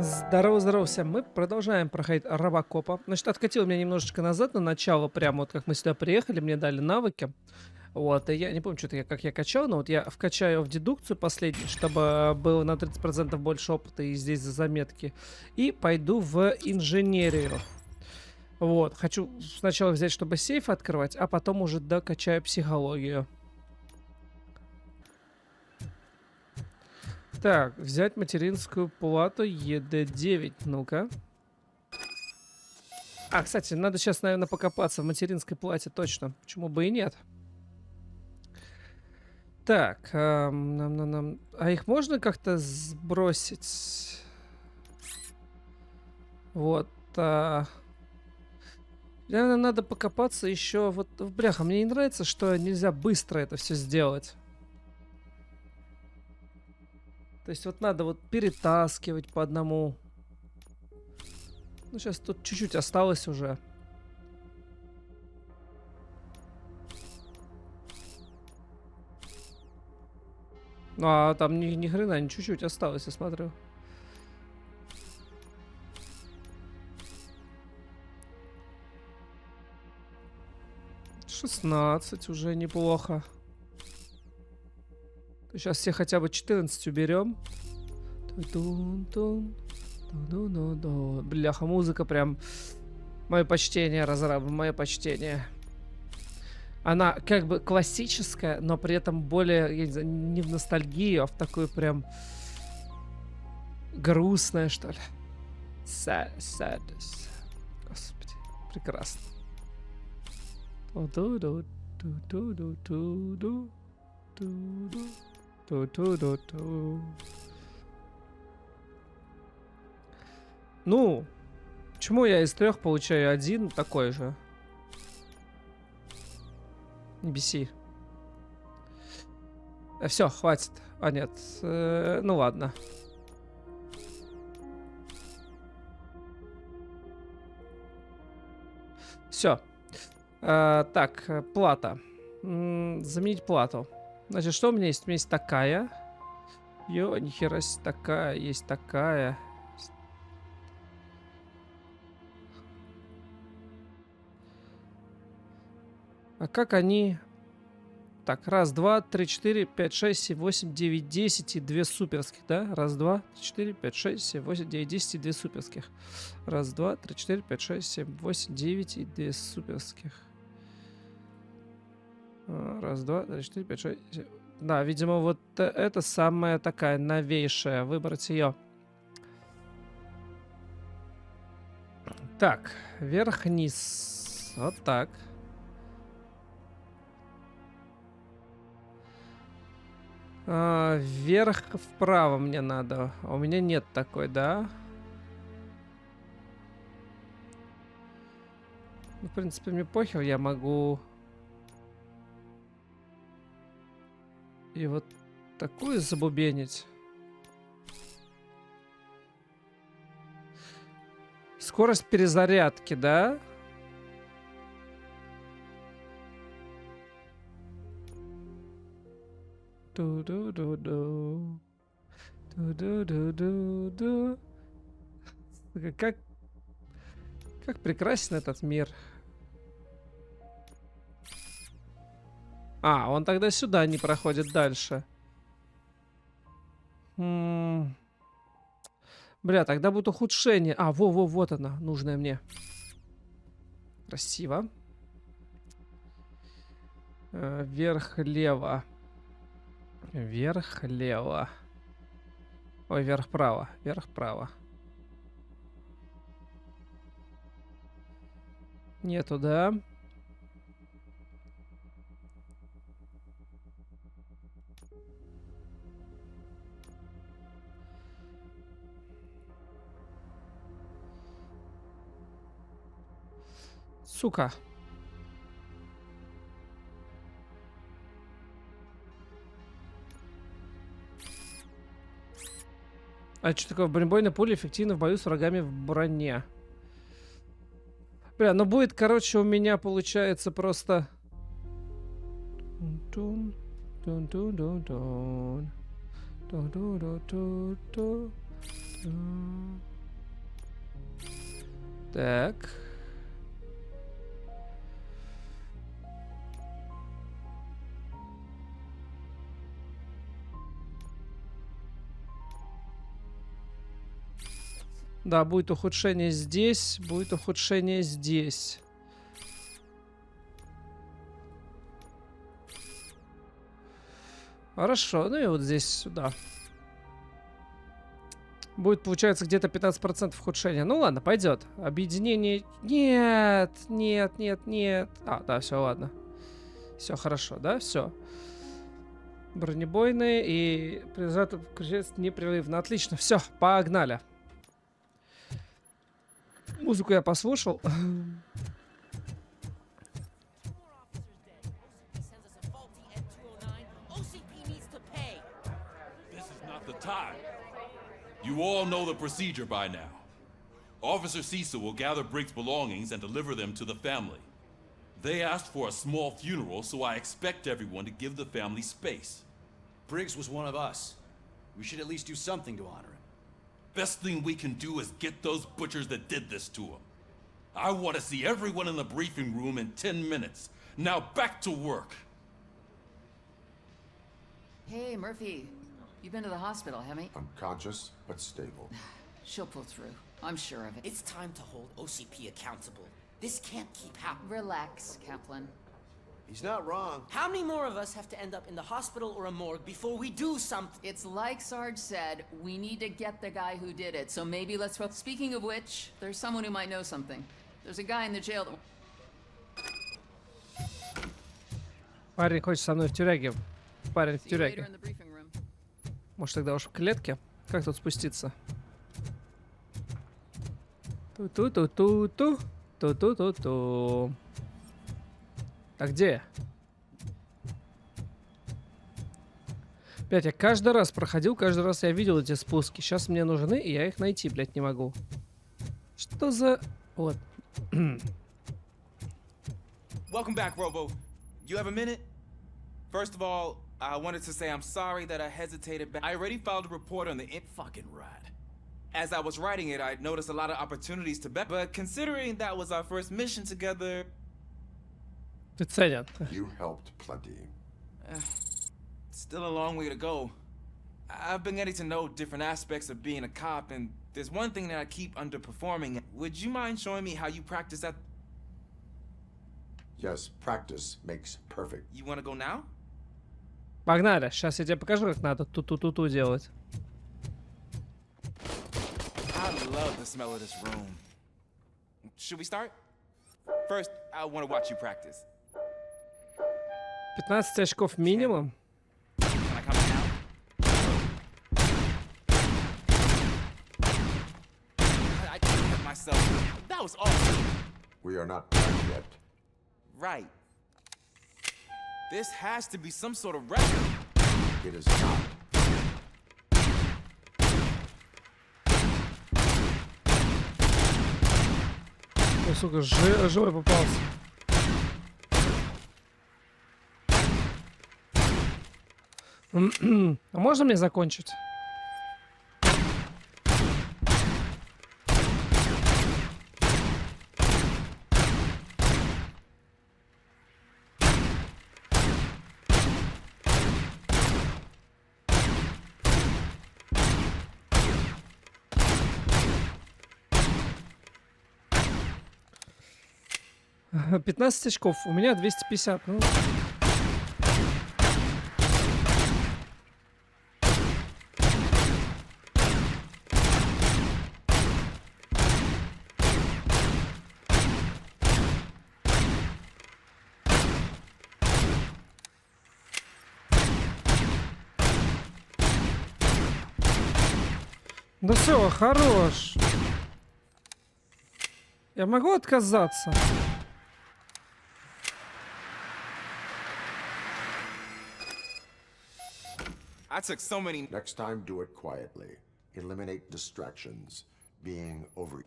Здорово-здорово всем. Мы продолжаем проходить Робокопа. Значит, откатил меня немножечко назад на начало, прямо вот как мы сюда приехали, мне дали навыки. Вот, и я не помню, что-то как я качал, но вот я вкачаю в дедукцию последний, чтобы было на 30% больше опыта и здесь за заметки. И пойду в инженерию. Вот, хочу сначала взять, чтобы сейф открывать, а потом уже докачаю психологию. Так, взять материнскую плату ED9. Ну-ка. А, кстати, надо сейчас, наверное, покопаться в материнской плате точно. Почему бы и нет? Так, а их можно как-то сбросить? Вот. Наверное, надо покопаться еще. Вот, бляха, мне не нравится, что нельзя быстро это все сделать. То есть вот надо вот перетаскивать по одному. Ну, сейчас тут чуть-чуть осталось уже. Ну, а там ни хрена, ни чуть-чуть осталось, я смотрю. «16» уже неплохо. Сейчас все хотя бы 14 уберем. Бляха, музыка прям... Мое почтение, разрабы, мое почтение. Она как бы классическая, но при этом более, я не знаю, не в ностальгию, а в такую прям... грустная, что ли. Sadness. Господи, прекрасно. Ну, почему я из 3 получаю один такой же? Не беси. Все, хватит. А, нет. Ну ладно. Все. Так, плата. Заменить плату. Значит, что у меня есть? У меня есть такая. Ё, нихера себе, такая, есть такая. А как они... Так, раз, два, три, четыре, пять, шесть, семь, восемь, девять, десять и 2 суперских, да? Раз, два, три, четыре, пять, шесть, семь, восемь, девять, десять и 2 суперских. Раз, два, три, четыре, пять, шесть, семь, восемь, 9 и 2 суперских. Раз, два, три, четыре, пять, шесть, семь. Да, видимо, вот это самая такая новейшая. Выбрать ее. Так, вверх-вниз. Вот так. Вверх-вправо мне надо. А у меня нет такой, да? Ну, в принципе, мне похер, я могу... И вот такую забубенить. Скорость перезарядки, да? Ту-ду-ду-ду. Ту-ду-ду-ду-ду. Как прекрасен этот мир. А, он тогда сюда не проходит дальше. Бля, тогда будет ухудшение. А, вот она, нужная мне. Красиво. Вверх-лево. Вверх-лево. Ой, вверх-право. Вверх-право. Нету, да? Сука. А что такое? Бронебойная пуля эффективна в бою с врагами в броне. Бля, ну будет, короче, у меня получается просто... Так. Да, будет ухудшение здесь, будет ухудшение здесь. Хорошо, ну и вот здесь сюда. Будет, получается, где-то 15% ухудшения. Ну ладно, пойдет. Объединение... Нет, нет, нет, нет. А, да, все, ладно. Все хорошо, да, все. Бронебойные и призывает непрерывно. Отлично, все, погнали. Музыку я послушал. You all know the procedure by now. Officer Cecil will gather Briggs' belongings and deliver them to the family. They asked for a small funeral, so I expect everyone to give the family space. Briggs was one of us. We should at least do something to honor him. Best thing we can do is get those butchers that did this to him. I want to see everyone in the briefing room in 10 minutes. Now back to work. Hey, Murphy. You've been to the hospital, haven't you? Unconscious, but stable. She'll pull through. I'm sure of it. It's time to hold OCP accountable. This can't keep happening. Relax, Kaplan. He's not wrong. How many more of us have to end up in the hospital or a morgue before we do something? It's like Sarge said, we need to get the guy who did it, so maybe let's... Speaking of which, there's someone who might know something. There's a guy in the jail that... Парень хочет со мной в тюряге. Парень в See you later тюряге. in the briefing room. Может, тогда уж в клетке? Как тут спуститься? Ту-ту-ту-ту-ту. Ту-ту-ту-ту. А где я? Блять, я каждый раз проходил, каждый раз я видел эти спуски. Сейчас мне нужны, и я их найти, блять, не могу. Что за... Вот. Welcome back, Robo. You have a minute? First of all, I wanted to say I'm sorry that I hesitated. I already filed a report on the Fucking rat. As I was writing it, I noticed a lot of opportunities to bet. But considering that was our first mission together... Ты ценят. You helped plenty. Still a long way to go. I've been getting to know different aspects of being a cop, and there's one thing that I keep underperforming. Would you mind showing me how you practice that? Yes, practice makes perfect. You want to go now? Погнали. Сейчас я тебе покажу, как надо ту-ту-ту-ту делать. I love the smell of this room. Should we start? First, I want to watch you practice. 15 очков минимум. Can I come in now? I can't help myself. That was awesome. We are not done yet. Right. This has to be some sort of record. It is not. Ой, сука, живой попался. А можно мне закончить? — 15 очков, у меня 250. Ну. Да все, хорош. Я могу отказаться? I took so many... Next time, do it quietly. Eliminate distractions. Being over...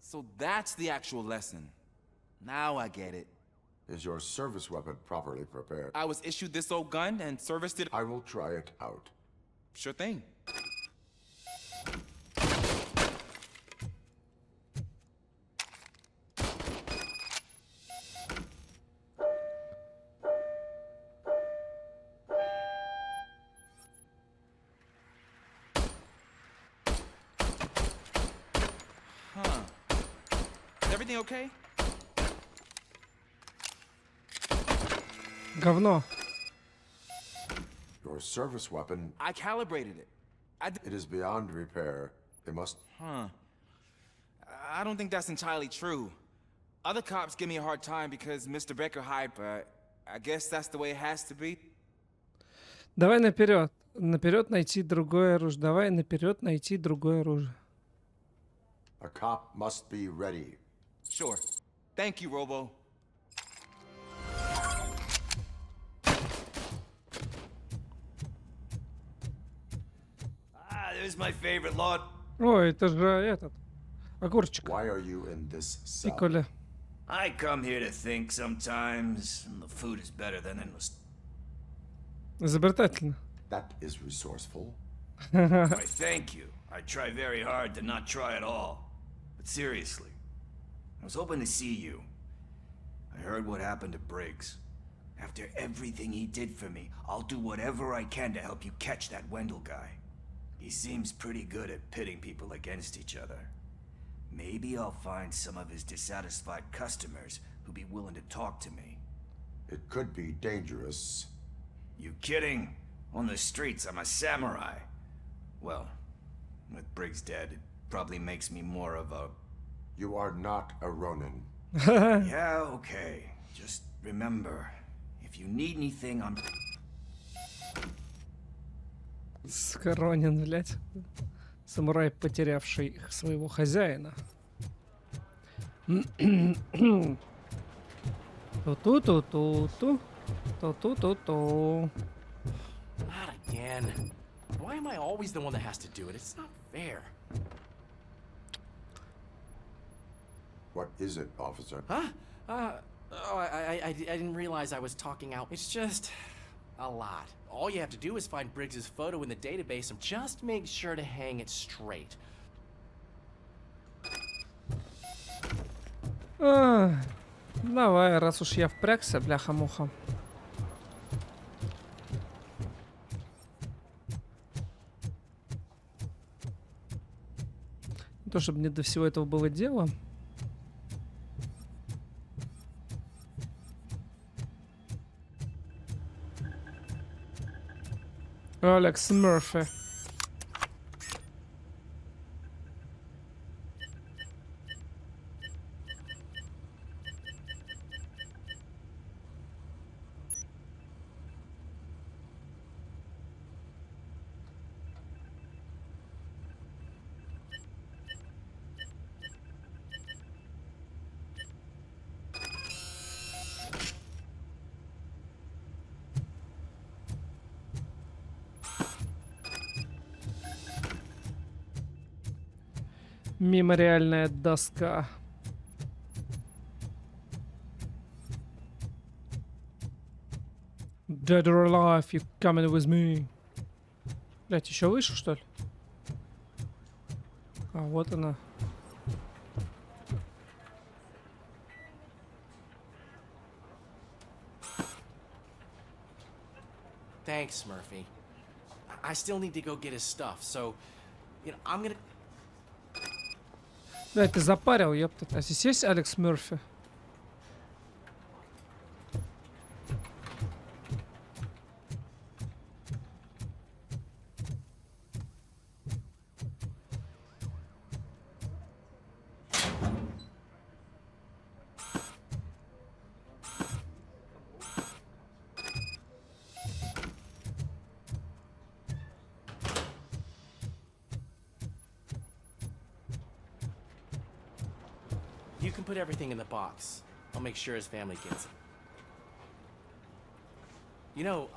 So that's the actual lesson. Now I get it. Is your service weapon properly prepared? I was issued this old gun and serviced it... I will try it out. Sure thing. everything okay? Говно. Your service weapon, I calibrated it. it is beyond repair. They must... Huh. I don't think that's entirely true. Other cops give me a hard time because Mr. Becker hype. I guess that's the way it has to be. Давай наперед. Наперед найти другое оружие. Давай наперед найти другое оружие. A cop must be ready. Sure. Thank you, Robo. Ah, there's my favorite lot. Ой, это же этот. Огурчик. Why are you in this cell? Пиколя. I come here to think sometimes, and the food is better than endless. Изобретательно. That is resourceful. Why, thank you. I try very hard to not try at all. But seriously, I was hoping to see you. I heard what happened to Briggs. After everything he did for me, I'll do whatever I can to help you catch that Wendell guy. He seems pretty good at pitting people against each other. Maybe I'll find some of his dissatisfied customers who'd be willing to talk to me. It could be dangerous. You kidding? On the streets, I'm a samurai. Well, with Briggs dead, it probably makes me more of a... You are not a Ronin. Yeah, okay. Just remember, if you need anything, I'm... Схоронен, блядь. Самурай, потерявший своего хозяина. Ту-ту-ту-ту-ту. Ту-ту-ту-ту. Not again. Why am I always the one that has to do it? It's not fair. What is it, officer? Huh? I didn't realize I was talking out. It's just a lot. All you have to do is find Briggs's photo in the database and just make sure to hang it straight. Давай, раз уж я впрягся, бляха-муха. Не то, чтобы мне до всего этого было дело. Алекс Мерфи. Мемориальная доска. Dead or alive, you coming with me. Блять, еще выше, что ли? А, вот она. Thanks, Murphy. I still need to go get his stuff, so, I'm gonna... Блять, ты запарил, ёпта. А здесь есть Алекс Мерфи? You can put everything in the box. I'll make sure his family gets it.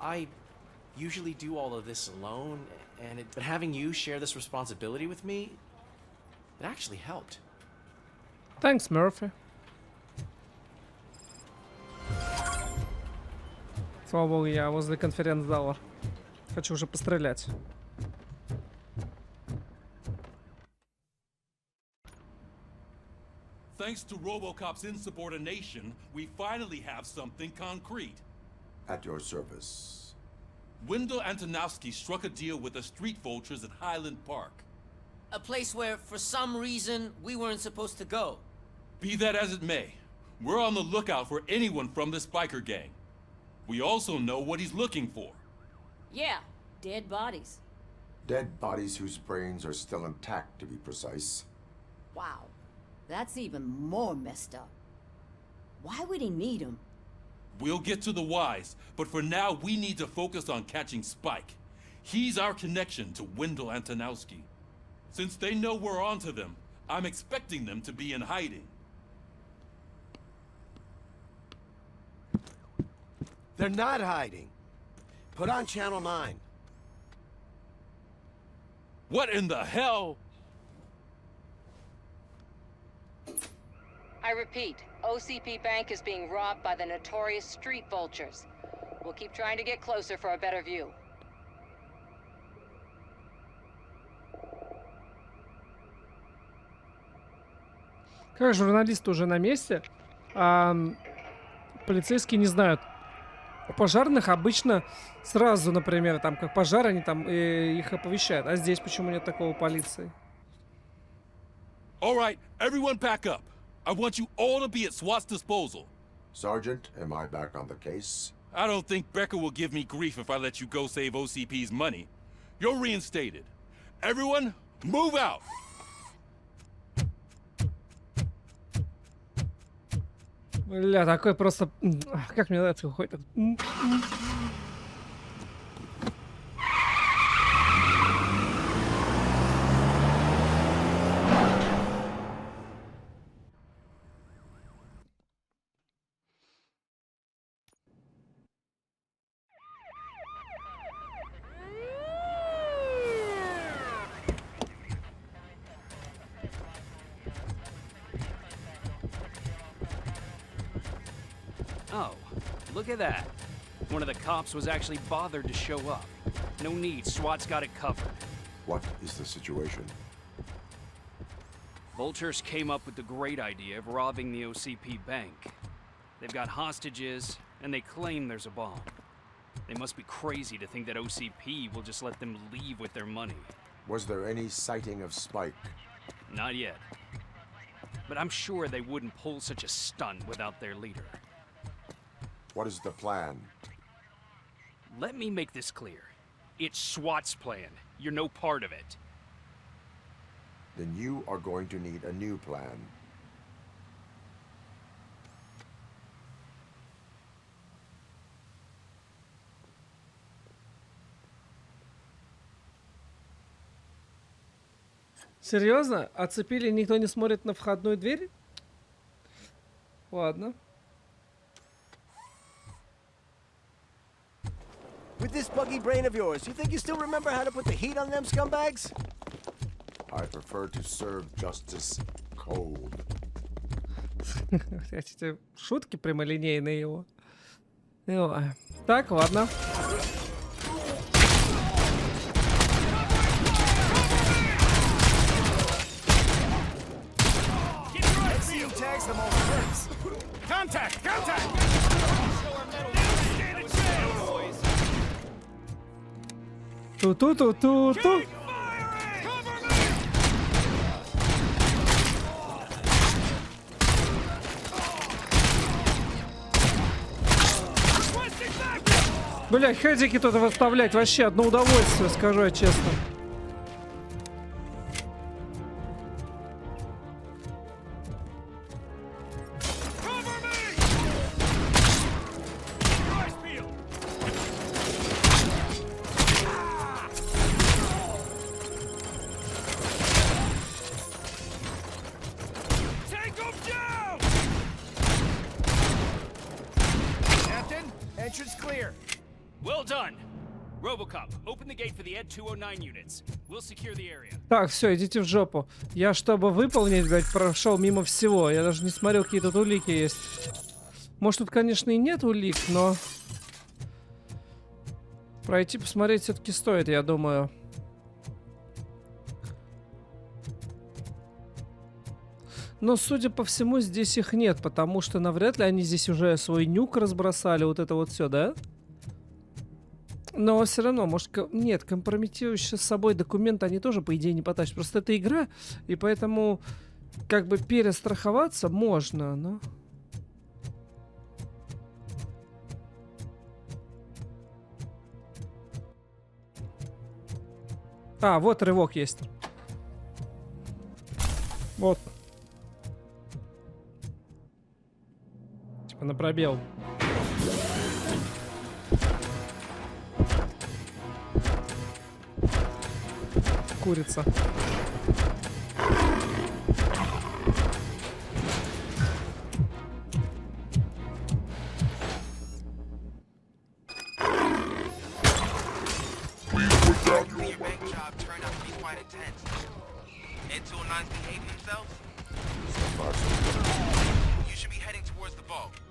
I usually do all of this alone, but having you share this responsibility with me, it actually helped. Thanks, Murphy. Слава богу, я возле конференц-зала. Хочу уже пострелять. Thanks to Robocop's insubordination, we finally have something concrete. At your service. Wendell Antonowski struck a deal with the street vultures at Highland Park. A place where, for some reason, we weren't supposed to go. Be that as it may, we're on the lookout for anyone from the Spiker gang. We also know what he's looking for. Yeah, dead bodies. Dead bodies whose brains are still intact, to be precise. Wow, that's even more messed up. Why would he need them? We'll get to the whys, but for now we need to focus on catching Spike. He's our connection to Wendell Antonowski. Since they know we're onto them, I'm expecting them to be in hiding. They're not hiding. Put on Channel 9. What in the hell? I repeat, OCP Bank is being robbed by the notorious street vultures. We'll keep trying to get closer for a better view. Как журналисты уже на месте, а полицейские не знают. У пожарных обычно сразу, например, там как пожар, они там их оповещают. А здесь почему нет такого полиции? All right, everyone back up. I want you all to be at SWAT's disposal. Sergeant, am I back on the case? I don't think Becker will give me grief if I let you go save OCP's money. You're reinstated. Everyone, move out! Бля, такой просто... Как мне нравится, какой-то... Oh, look at that. One of the cops was actually bothered to show up. No need, SWAT's got it covered. What is the situation? Vultures came up with the great idea of robbing the OCP bank. They've got hostages, and they claim there's a bomb. They must be crazy to think that OCP will just let them leave with their money. Was there any sighting of Spike? Not yet. But I'm sure they wouldn't pull such a stunt without their leader. What is the plan? Let me make this clear. It's SWAT's plan. You're no part of it. Then you are going to need a new plan. Серьезно? Оцепили, никто не смотрит на входную дверь? Ладно. With this buggy brain of yours, you think you still remember how to put the heat on them scumbags? I prefer to serve justice cold. Хотите шутки прямолинейные его? Так, ладно. Contact! Contact! Ту-ту-ту-ту-ту. Бля, хедики тут выставлять вообще одно удовольствие, скажу я честно. Entrance clear. Well done. Robocop, open the gate for the Ed 209 units. We'll secure the area. Так, все, идите в жопу. Я, чтобы выполнить, блядь, прошел мимо всего. Я даже не смотрел, какие тут улики есть. Может, тут, конечно, и нет улик, но... Пройти, посмотреть все-таки стоит, я думаю. Но, судя по всему, здесь их нет, потому что навряд ли они здесь уже свой нюк разбросали, вот это вот все, да? Но все равно, может, нет, компрометирующие с собой документы они тоже, по идее, не потащат. Просто это игра, и поэтому как бы перестраховаться можно, но... А, вот рывок есть. Вот. Типа на пробел. Курица.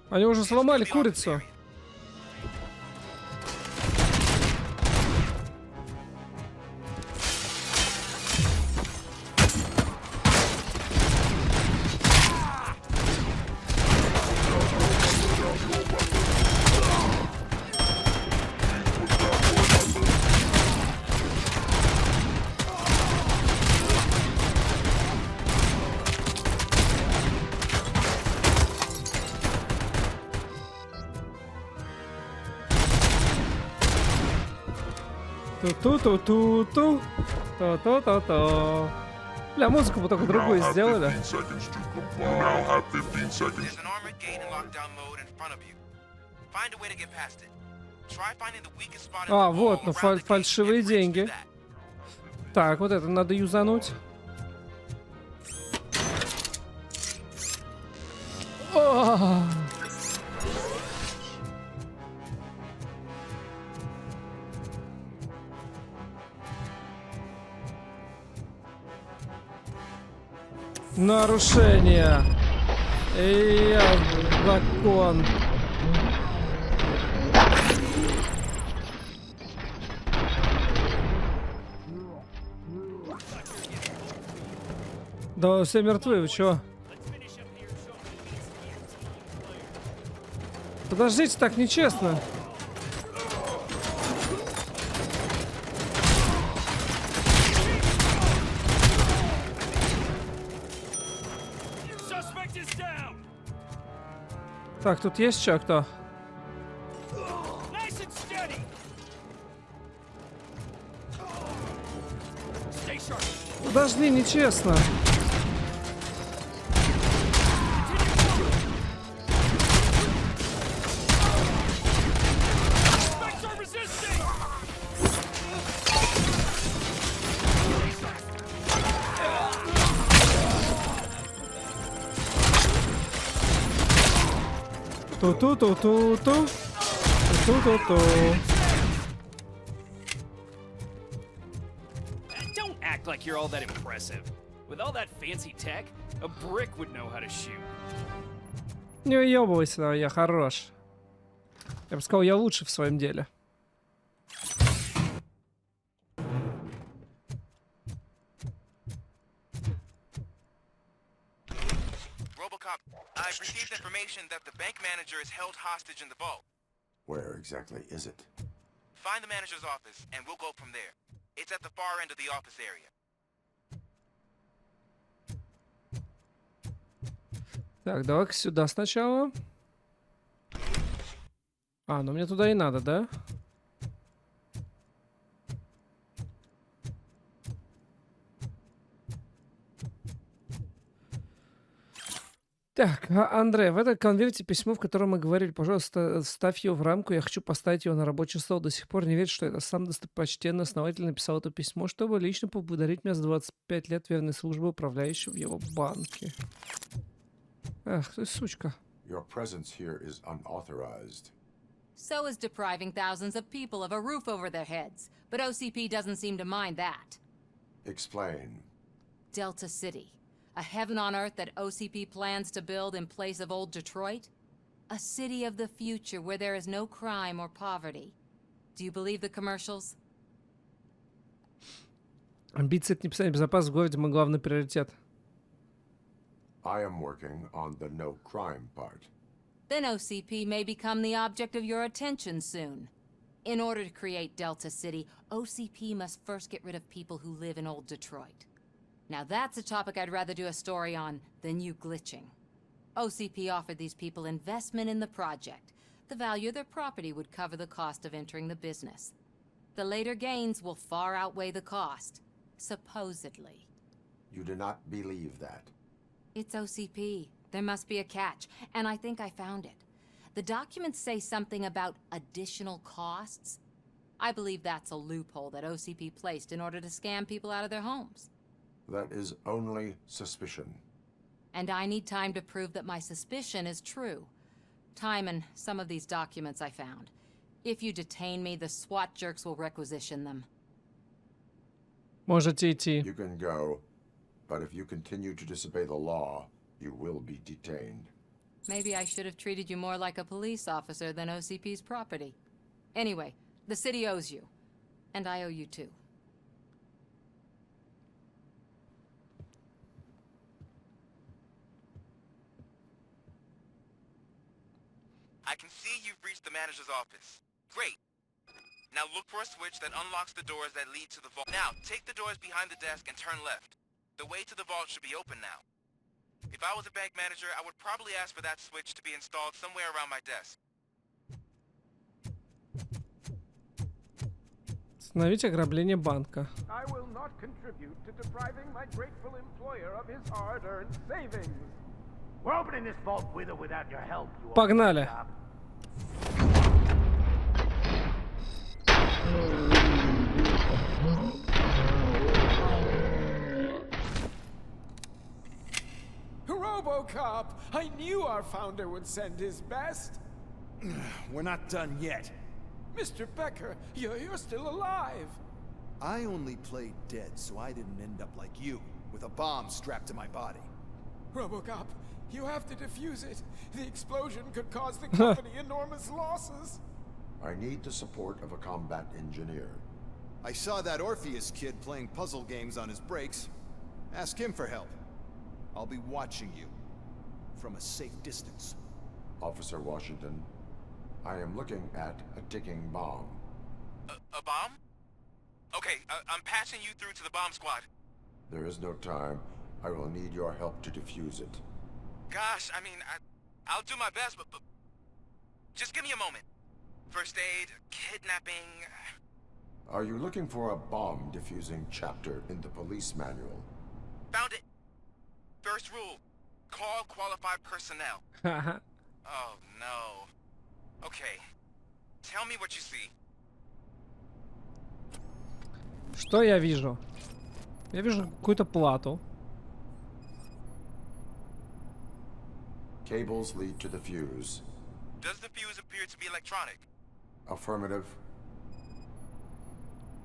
Они уже сломали курицу. Ту-ту-ту-ту-ту. То-то-то-то. Бля, музыку бы только другую сделали. А, вот, ну фальшивые деньги. Так, вот это надо юзануть. О! Нарушение. Я закон. Да все мертвы, вы чё? Подождите, так нечестно. Так, тут есть еще кто? Подожди, нечестно. Ту-ту-ту-ту-ту. Ту-ту-ту. Don't act like you're all that impressive. With all that fancy tech, a brick would know how to shoot. Не уебывайся, я хорош. Я бы сказал, я лучше в своем деле. Robocop, I've received information that the bank manager is held hostage in the vault. Where exactly is it? Find the manager's office, and we'll go from there. It's at the far end of the office area. Так, давай-ка сюда сначала. А, ну мне туда и надо, да? Так, Андрей, в этом конверте письмо, в котором мы говорили, пожалуйста, вставь его в рамку, я хочу поставить его на рабочий стол. До сих пор не верю, что это сам достопочтенный основатель написал это письмо, чтобы лично поблагодарить меня за 25 лет верной службы управляющего в его банке. Ах, ты сучка. Your presence here is unauthorized. So is depriving thousands of people of a roof over their heads. But OCP doesn't seem to mind that. Explain. Delta City. A heaven on earth that OCP plans to build in place of old Detroit? A city of the future where there is no crime or poverty. Do you believe the commercials? Амбиции — это не писание безопасности в городе, мой главный приоритет. I am working on the no crime part. Then OCP may become the object of your attention soon. In order to create Delta City, OCP must first get rid of people who live in old Detroit. Now that's a topic I'd rather do a story on than you glitching. OCP offered these people investment in the project. The value of their property would cover the cost of entering the business. The later gains will far outweigh the cost, supposedly. You do not believe that. It's OCP. There must be a catch, and I think I found it. The documents say something about additional costs. I believe that's a loophole that OCP placed in order to scam people out of their homes. That is only suspicion. And I need time to prove that my suspicion is true. Time and some of these documents I found. If you detain me, the SWAT jerks will requisition them. Можете идти. You can go, but if you continue to disobey the law, you will be detained. Maybe I should have treated you more like a police officer than OCP's property. Anyway, the city owes you. And I owe you too. I can see you've reached the manager's office. Great. Now look for a switch that unlocks the doors that lead to the vault. Now, take the doors behind the desk and turn left. The way to the vault should be open now. If I was a bank manager, I would probably ask for that switch to be installed somewhere around my desk. Остановить ограбление банка. I will not contribute to depriving my grateful employer of his hard-earned savings. We're opening this vault with or without your help. You Погнали. Robocop! I knew our founder would send his best. We're not done yet. Mr. Becker, you're still alive. I only played dead so I didn't end up like you, with a bomb strapped to my body. Robocop, you have to defuse it. The explosion could cause the company enormous losses. I need the support of a combat engineer. I saw that Orpheus kid playing puzzle games on his breaks. Ask him for help. I'll be watching you from a safe distance. Officer Washington, I am looking at a ticking bomb. A bomb? Okay, I'm passing you through to the bomb squad. There is no time. I will need your help to defuse it. Gosh, I mean, I'll do my best, but just give me a moment. First aid, kidnapping... Are you looking for a bomb defusing chapter in the police manual? Found it. First rule, call qualified personnel. Oh, no. Okay, tell me what you see. Что я вижу? Я вижу какую-то плату. Cables lead to the fuse. Does the fuse appear to be electronic? Affirmative.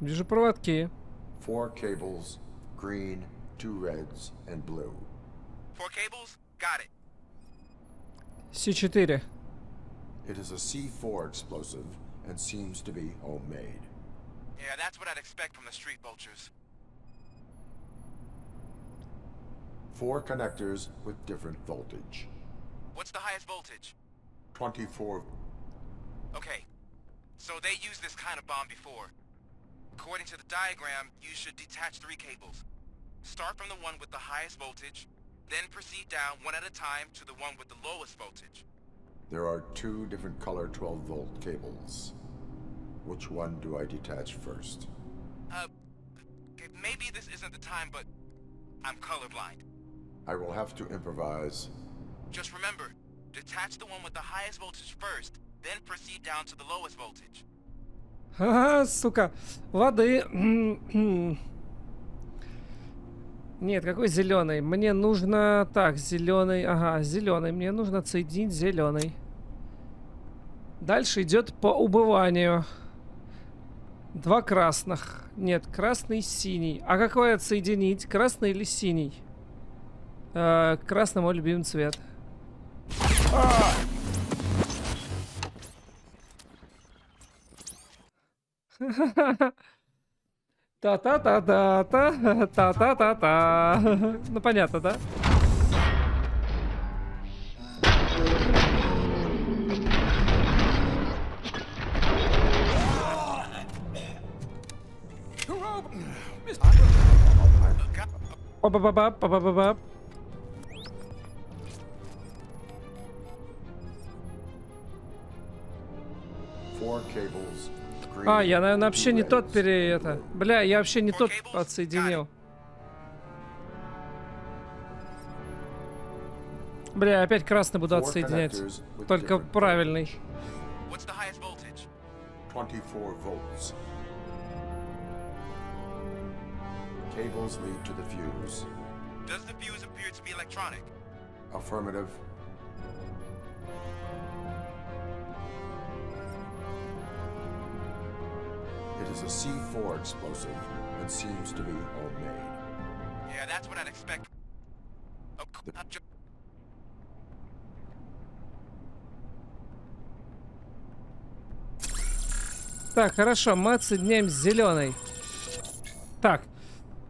Вижу проводки. 4 cables, green, 2 reds, and blue. 4 cables? Got it. C4. It is a C4 explosive and seems to be homemade. Yeah, that's what I'd expect from the street vultures. 4 connectors with different voltage. What's the highest voltage? 24. Okay, so they used this kind of bomb before. According to the diagram, you should detach 3 cables. Start from the one with the highest voltage, then proceed down one at a time to the one with the lowest voltage. There are 2 different color 12-volt cables. Which one do I detach first? Maybe this isn't the time, but I'm colorblind. I will have to improvise. Just remember, detach the one with the highest voltage first, then proceed down to the lowest voltage. Ха-ха, сука. Воды. Нет, какой зеленый? Мне нужно... Так, зеленый. Ага, зеленый. Мне нужно отсоединить зеленый. Дальше идет по убыванию. 2 красных. Нет, красный, синий. А какой отсоединить? Красный или синий? Красный мой любимый цвет. Та-та-та-та-та, та-та-та-та. Ну понятно, да? Па-па-па-па, па-па-па-па. А, я, наверное, вообще не тот Бля, я вообще не тот подсоединил. Бля, опять красный буду отсоединять. Только правильный. 24 volts. Cables lead to the fuse. Does the fuse appear to be electronic? Affirmative. It is a C4 explosive and seems to be homemade. Yeah, that's what I'd expect. Oh, Так, хорошо, мы отсоединяем зеленый. Так.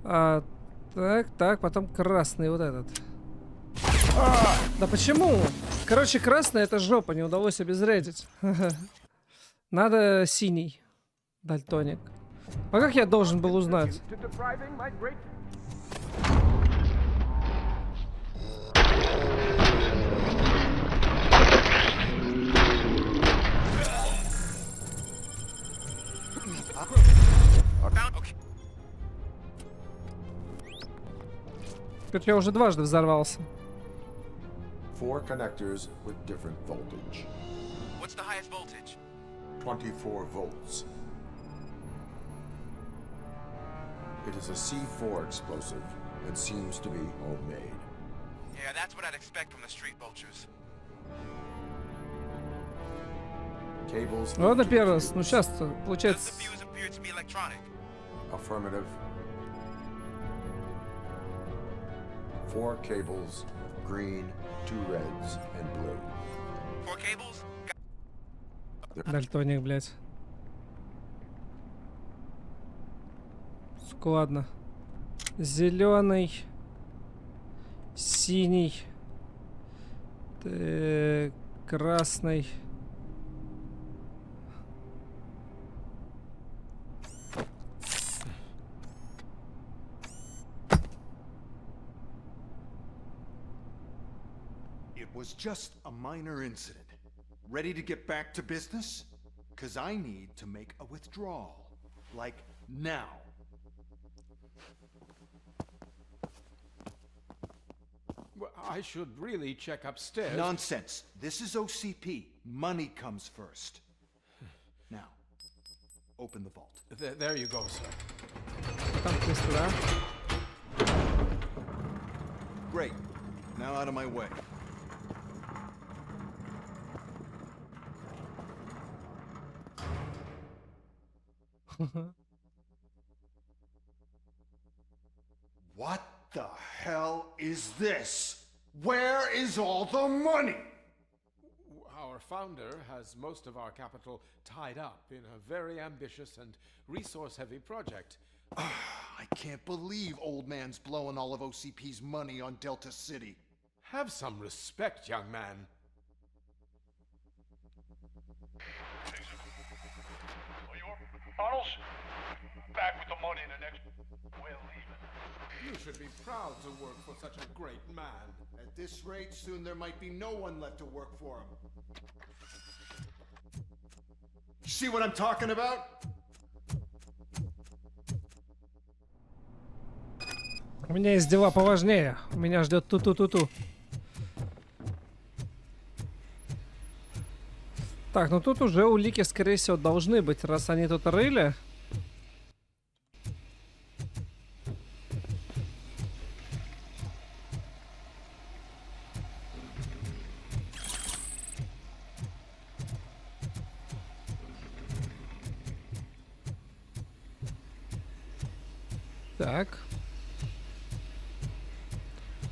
Так, потом красный вот этот. Да почему? Короче, красный это жопа, не удалось обезвредить. Надо синий. Дальтоник. А как я должен был узнать? Тут я уже дважды взорвался. 4 connectors with different voltage. What's the highest voltage? 24 volts. It is a C4 explosive and seems to be homemade. Yeah, that's what I'd expect from the street vultures. Cables. Ладно, первый раз. Ну сейчас получается. Does the fuse appear to be electronic? Affirmative. 4 cables, green, 2 reds, and blue. 4 cables? Дальтоник, блядь. Складно. Зеленый. Синий. Красный. It was just a minor incident. Ready to get back to business? 'Cause I need to make a withdrawal. Like now. Well, I should really check upstairs. Nonsense. This is OCP. Money comes first. Now, open the vault. There you go, sir. Great. Now out of my way. What the hell is this? Where is all the money? Our founder has most of our capital tied up in a very ambitious and resource-heavy project. I can't believe old man's blowing all of OCP's money on Delta City. Have some respect, young man. Arnold, back with the money in the next... Well, even. You should be proud to work for such a great man. At this rate, soon there might be no one left to work for him. See what I'm talking about? У меня есть дела поважнее. У меня ждет ту-ту-ту-ту. Так, ну тут уже улики, скорее всего, должны быть, раз они тут рыли. Так.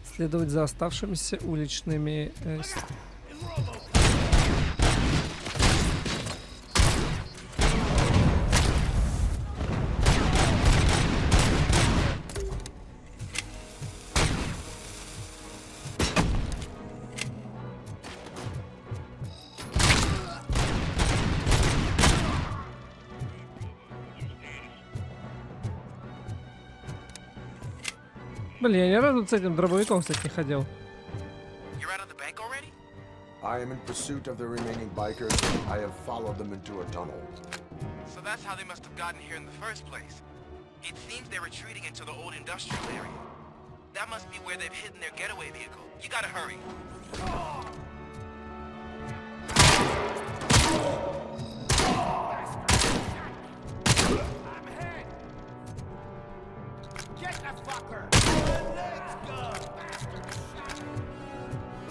Следовать за оставшимися уличными... Блин, я ни разу с этим дробовиком, кстати, не ходил. You're out of the bank already? I am in pursuit of the remaining bikers. I have followed them into a tunnel. So that's how they must have gotten here in the first place. It seems they're retreating into the old industrial area. That must be where they've hidden their getaway vehicle. You gotta hurry. I'm hit! Get the fucker! Let's go!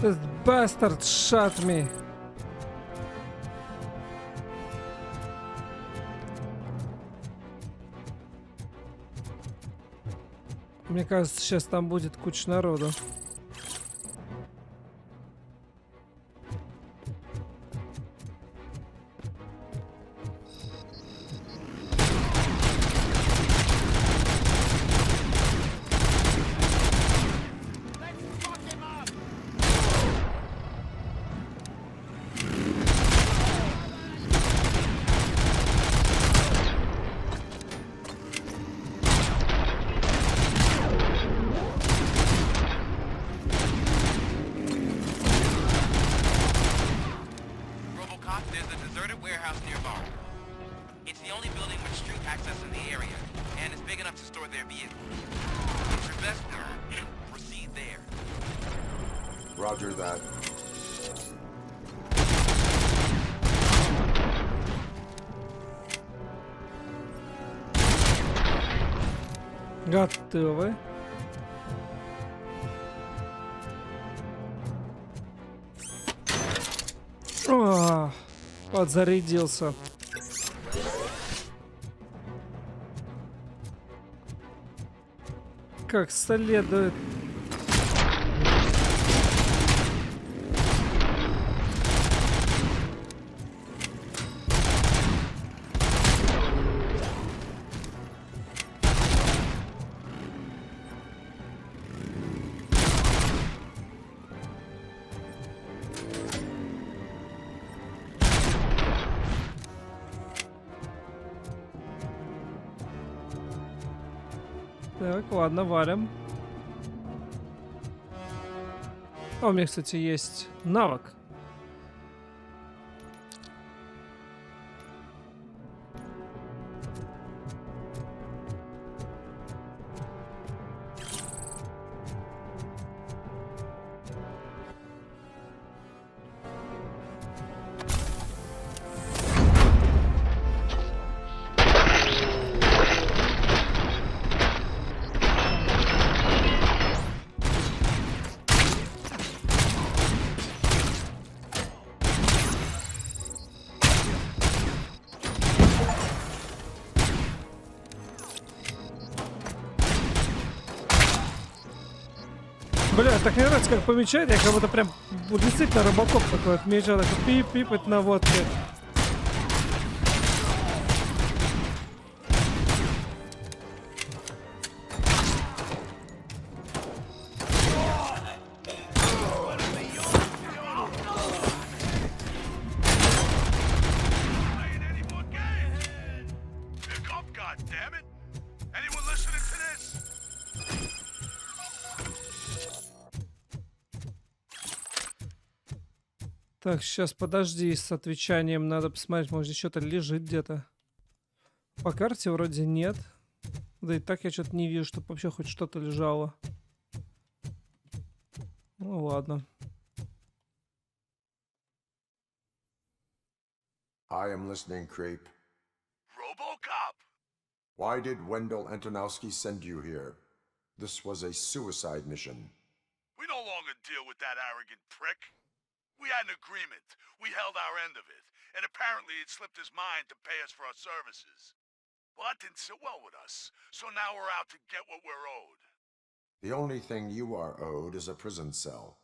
This bastard shot me. Мне кажется, сейчас там будет куча народу. Robocop, there's a deserted warehouse nearby. It's the only building with street access in the area, and it's big enough to store their vehicles. It's your best bet. Proceed there. Roger that. Готовы. О, подзарядился. Как следует. Так, ладно, валим. А у меня, кстати, есть навык. Бля, так мне нравится, как помечает, я как будто прям действительно Robocop такой отмечал, такой пип-пип от наводки. Так, сейчас подожди с отвечанием. Надо посмотреть, может, что-то лежит где-то. По карте вроде нет. Да и так я что-то не вижу, чтобы вообще хоть что-то лежало. Ну ладно. I am listening, Creep. Robocop! Why did Wendell Antonowski send you here? This was a suicide mission. We no longer deal with that arrogant prick. We had an agreement. We held our end of it. And apparently it slipped his mind to pay us for our services. Well, that didn't sit well with us. So now we're out to get what we're owed. The only thing you are owed is a prison cell.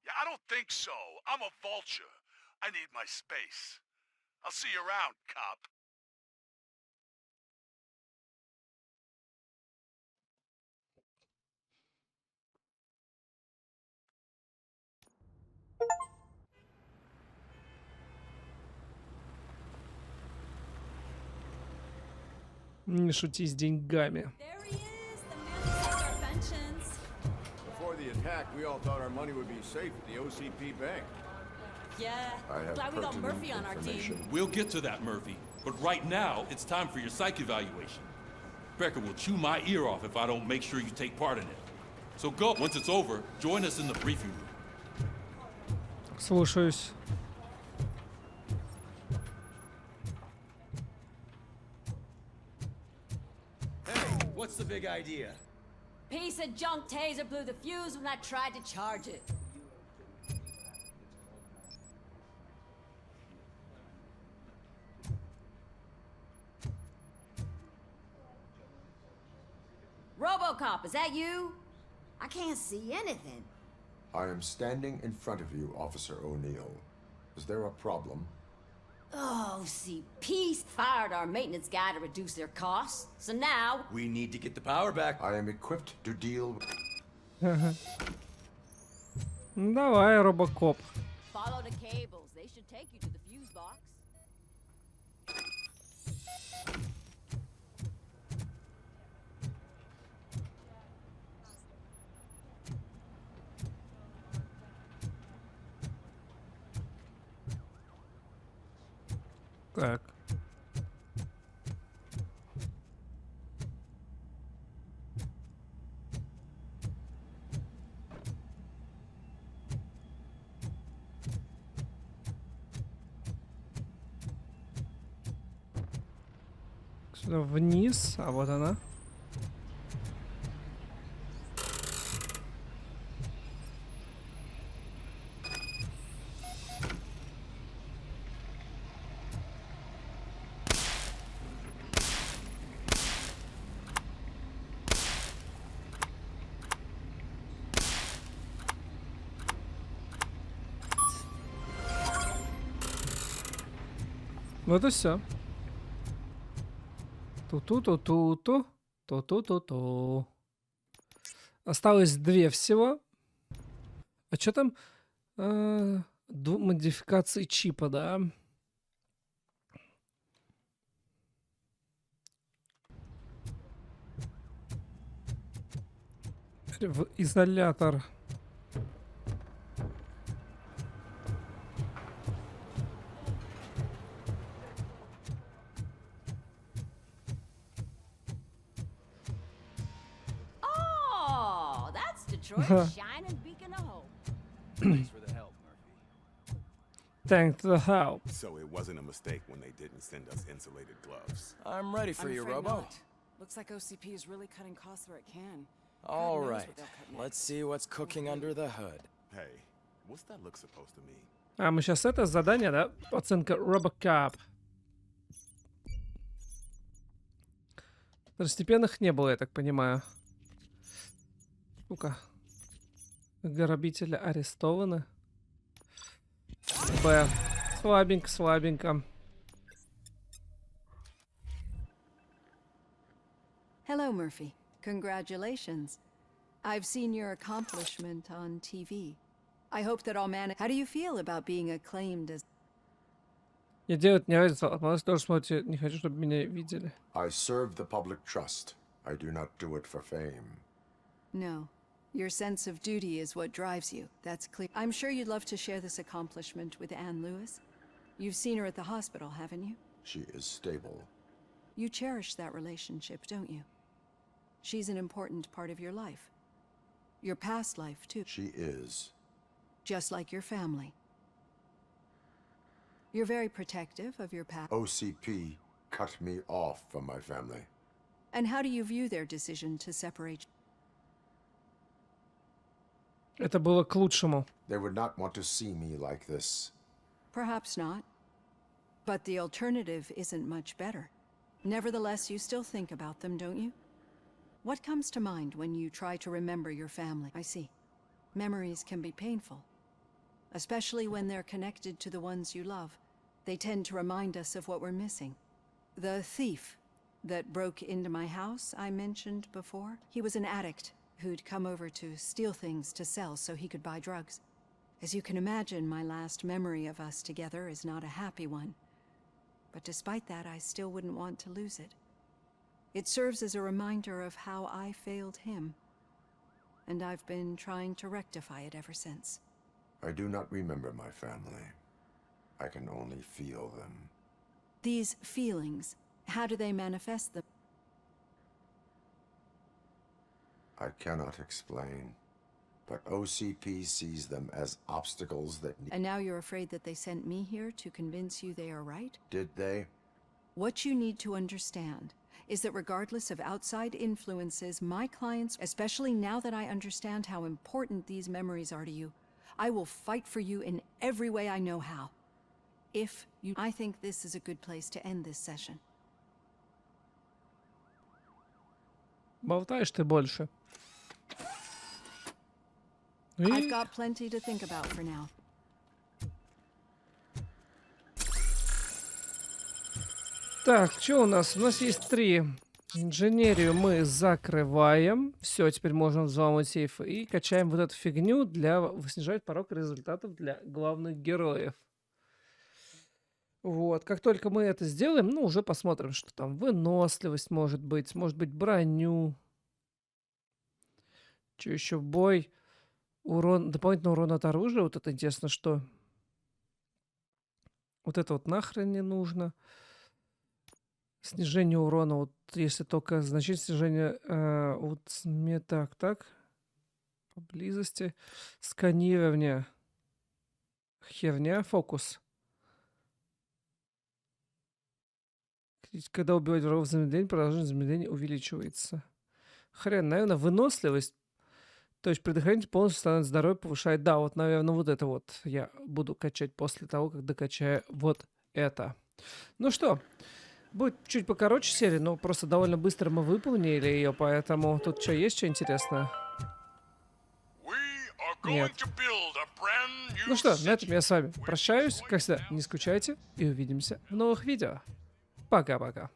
Yeah, I don't think so. I'm a vulture. I need my space. I'll see you around, cop. Не шути с деньгами. There he is, the man who solved our pensions. hack, we all thought our money would be safe at the OCP bank. Yeah, I have glad we got pertinent Murphy on our team. information. We'll get to that, Murphy. But right now, it's time for your psych evaluation. Becker will chew my ear off if I don't make sure you take part in it. So go. Once it's over, join us in the briefing room. Слушаюсь. Hey, what's the big idea? Piece of junk taser blew the fuse when I tried to charge it. Robocop, is that you? I can't see anything. I am standing in front of you, Officer O'Neill. Is there a problem? Oh, see, Peace fired our maintenance guy to reduce their costs. So now... We need to get the power back. I am equipped to deal with... Давай, Robocop. Follow the cables. They should take you to the fuse box. Так. Сюда вниз, а вот она. Вот и все. Ту-ту-ту-ту-ту. Ту-ту-ту-ту. Осталось 2 всего. А что там? Модификации чипа, да? В изолятор. Oh, that's Detroit's shining beacon of hope. Thanks for the help, Murphy. Thanks for the help. So it wasn't a mistake when they didn't send us insulated gloves. I'm ready for you, Robo. Looks like OCP is really cutting costs where it can. All knows right, what they'll cut next. let's see what's cooking under the hood. Hey, what's that look supposed to mean? А, мы сейчас это задание, да? Оценка Robocop. Второстепенных не было, я так понимаю. Сука. Грабители арестованы. Б. Слабенько, слабенько. Hello, Murphy. Congratulations. I've seen your accomplishment on TV. I hope that all How do you feel about being acclaimed as... Мне делать не разница. Вы тоже смотрите, не хочу, чтобы меня видели. I serve the public trust. I do not do it for fame. No. Your sense of duty is what drives you. That's clear. I'm sure you'd love to share this accomplishment with Anne Lewis. You've seen her at the hospital, haven't you? She is stable. You cherish that relationship, don't you? She's an important part of your life. Your past life, too. She is. Just like your family. You're very protective of your past. OCP cut me off from my family. And how do you view their decision to separate? Это было к лучшему. They would not want to see me like this. Perhaps not. But the alternative isn't much better. Nevertheless, you still think about them, don't you? What comes to mind when you try to remember your family? I see. Memories can be painful. Especially when they're connected to the ones you love. They tend to remind us of what we're missing. The thief that broke into my house I mentioned before, he was an addict who'd come over to steal things to sell so he could buy drugs. As you can imagine, my last memory of us together is not a happy one. But despite that, I still wouldn't want to lose it. It serves as a reminder of how I failed him. and I've been trying to rectify it ever since. I do not remember my family. I can only feel them. These feelings, how do they manifest them? I cannot explain, but OCP sees them as obstacles that need... And now you're afraid that they sent me here to convince you they are right? Did they? What you need to understand is that regardless of outside influences, my clients, especially now that I understand how important these memories are to you, I will fight for you in every way I know how. If you... I think this is a good place to end this session. Болтаешь ты больше. I've got plenty to think about for now. Так, что у нас? У нас есть 3. Инженерию мы закрываем. Все, теперь можем взломать сейф. И качаем вот эту фигню для снижать порог результатов для главных героев. Вот, как только мы это сделаем, ну, уже посмотрим, что там. Выносливость может быть броню. Что еще? Бой. Урон, дополнительный урон от оружия. Вот это интересно, что. Вот это вот нахрен не нужно. Снижение урона, вот если только значительное снижение, вот так, поблизости. Сканирование. Херня, фокус. Когда убивать врагов замедление, продолжение замедления увеличивается. Хрен, наверное, выносливость. То есть предохранитель полностью становится здоровье, повышает. Да, вот, наверное, вот это вот я буду качать после того, как докачаю вот это. Ну что, будет чуть покороче серия, но просто довольно быстро мы выполнили ее, поэтому тут что, есть что интересное? Нет. Ну что, на этом я с вами прощаюсь. Как всегда, не скучайте и увидимся в новых видео. Пока-пока.